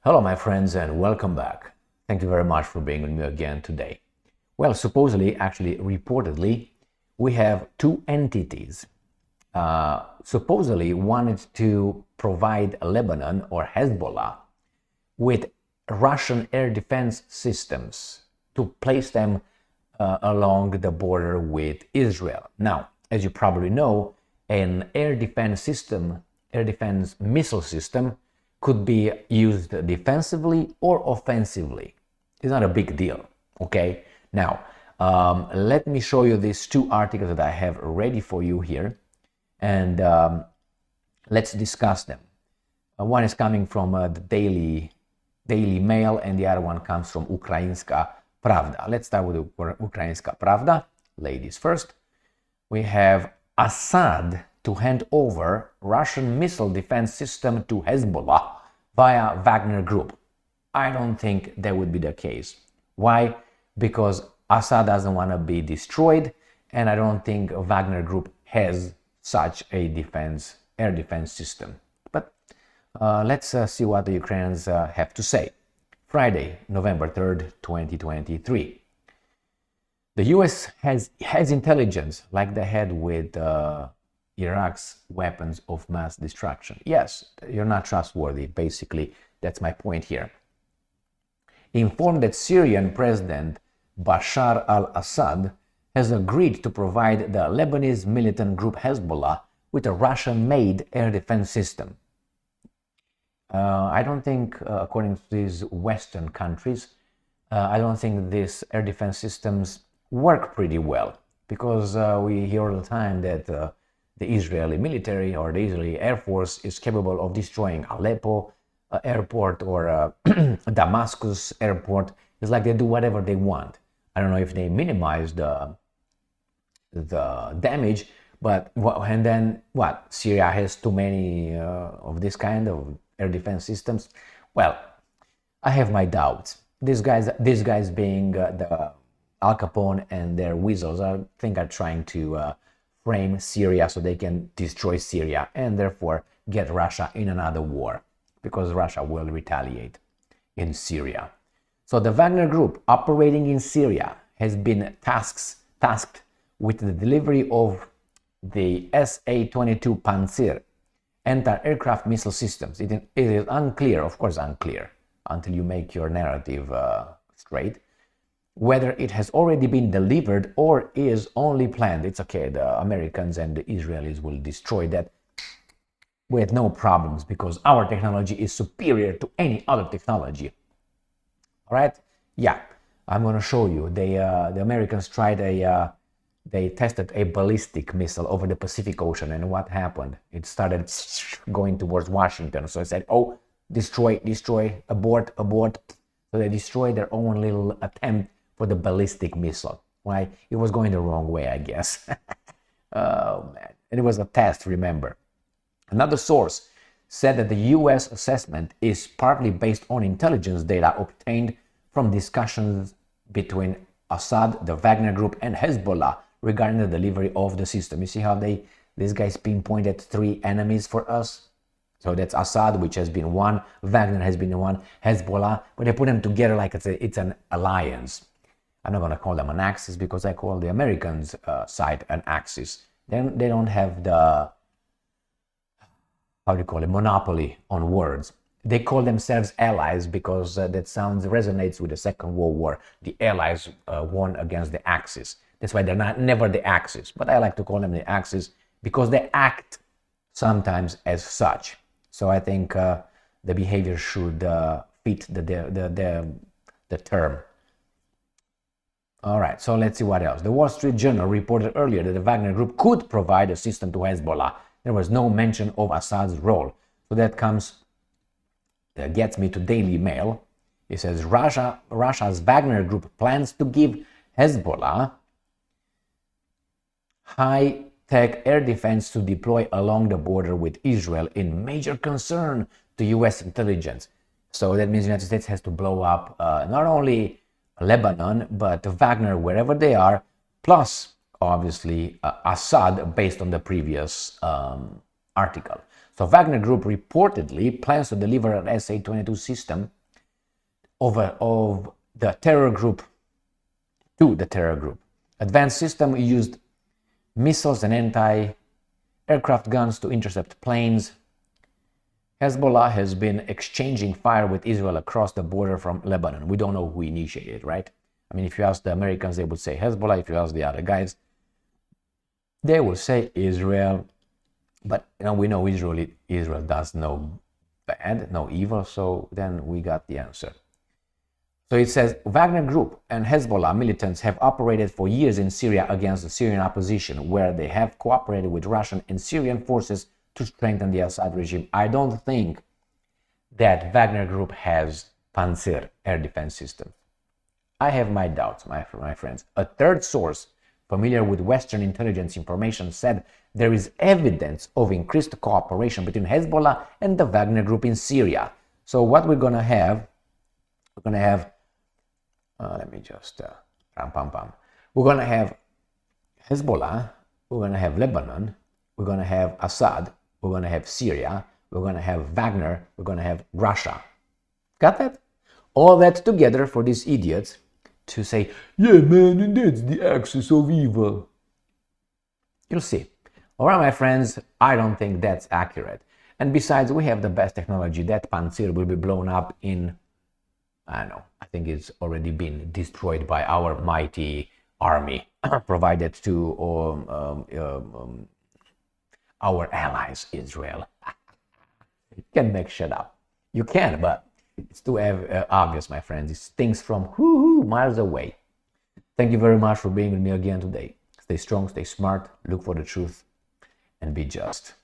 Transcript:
Hello, my friends, and welcome back. Thank you very much for being with me again today. Well, supposedly, actually, reportedly, we have two entities supposedly wanted to provide Lebanon or Hezbollah with Russian air defense systems to place them along the border with Israel. Now, as you probably know, an air defense missile system could be used defensively or offensively. It's not a big deal, okay? Now, let me show you these two articles that I have ready for you here, and let's discuss them. One is coming from the Daily Mail, and the other one comes from Ukrainska Pravda. Let's start with Ukrainska Pravda. Ladies first. We have Assad to hand over Russian missile defense system to Hezbollah via Wagner Group. I don't think that would be the case. Why? Because Assad doesn't want to be destroyed, and I don't think Wagner Group has such a air defense system. But let's see what the Ukrainians have to say. Friday, November 3rd, 2023. The US has intelligence like they had with Iraq's weapons of mass destruction. Yes, you're not trustworthy, basically. That's my point here. Informed that Syrian President Bashar al-Assad has agreed to provide the Lebanese militant group Hezbollah with a Russian-made air defense system. I don't think, according to these Western countries, I don't think these air defense systems work pretty well, because we hear all the time that the Israeli military or the Israeli Air Force is capable of destroying Aleppo airport or Damascus airport. It's like they do whatever they want. I don't know if they minimize the damage, but and then what? Syria has too many of this kind of air defense systems. Well, I have my doubts. These guys being the Al Capone and their weasels, I think are trying to frame Syria so they can destroy Syria and therefore get Russia in another war, because Russia will retaliate in Syria. So the Wagner Group operating in Syria has been tasked with the delivery of the SA-22 Pantsir anti-aircraft missile systems. It is unclear, of course unclear, until you make your narrative straight, whether it has already been delivered or is only planned. It's okay, the Americans and the Israelis will destroy that with no problems, because our technology is superior to any other technology. All right? Yeah, I'm going to show you. The Americans they tested a ballistic missile over the Pacific Ocean, and what happened? It started going towards Washington. So I said, oh, destroy, abort. So they destroyed their own little attempt for the ballistic missile. Why? It was going the wrong way, I guess. Oh, man. And it was a test, remember. Another source said that the US assessment is partly based on intelligence data obtained from discussions between Assad, the Wagner Group, and Hezbollah regarding the delivery of the system. You see how these guys pinpointed three enemies for us? So that's Assad, which has been one, Wagner has been one, Hezbollah, but they put them together like it's an alliance. I'm not going to call them an axis, because I call the Americans' side an axis. Then they don't have the, how do you call it, monopoly on words. They call themselves allies because that resonates with the Second World War. The allies won against the Axis. That's why they're never the Axis. But I like to call them the Axis because they act sometimes as such. So I think the behavior should fit the term. All right, so let's see what else. The Wall Street Journal reported earlier that the Wagner Group could provide a system to Hezbollah. There was no mention of Assad's role. So that gets me to Daily Mail. It says Russia's Wagner Group plans to give Hezbollah high-tech air defense to deploy along the border with Israel in major concern to U.S. intelligence. So that means the United States has to blow up not only Lebanon, but Wagner wherever they are, plus obviously Assad, based on the previous article. So Wagner Group reportedly plans to deliver an SA-22 system of the terror group to the terror group. Advanced system used missiles and anti-aircraft guns to intercept planes. Hezbollah has been exchanging fire with Israel across the border from Lebanon. We don't know who initiated, right? I mean, if you ask the Americans, they would say Hezbollah. If you ask the other guys, they will say Israel. But we know Israel does no bad, no evil, so then we got the answer. So it says, Wagner Group and Hezbollah militants have operated for years in Syria against the Syrian opposition, where they have cooperated with Russian and Syrian forces to strengthen the Assad regime. I don't think that Wagner Group has Pantsir air defense system. I have my doubts, my friends. A third source familiar with Western intelligence information said there is evidence of increased cooperation between Hezbollah and the Wagner Group in Syria. So what we're going to have, let me just, we're going to have Hezbollah, we're going to have Lebanon, we're going to have Assad, we're going to have Syria, we're going to have Wagner, we're going to have Russia. Got that? All that together for these idiots to say, yeah, man, that's the axis of evil. You'll see. All right, my friends, I don't think that's accurate. And besides, we have the best technology. That Pantsir will be blown up in, I don't know, I think it's already been destroyed by our mighty army provided to our allies, Israel. You can make shit up. You can, but it's too obvious, my friends. It's things from miles away. Thank you very much for being with me again today. Stay strong, stay smart, look for the truth, and be just.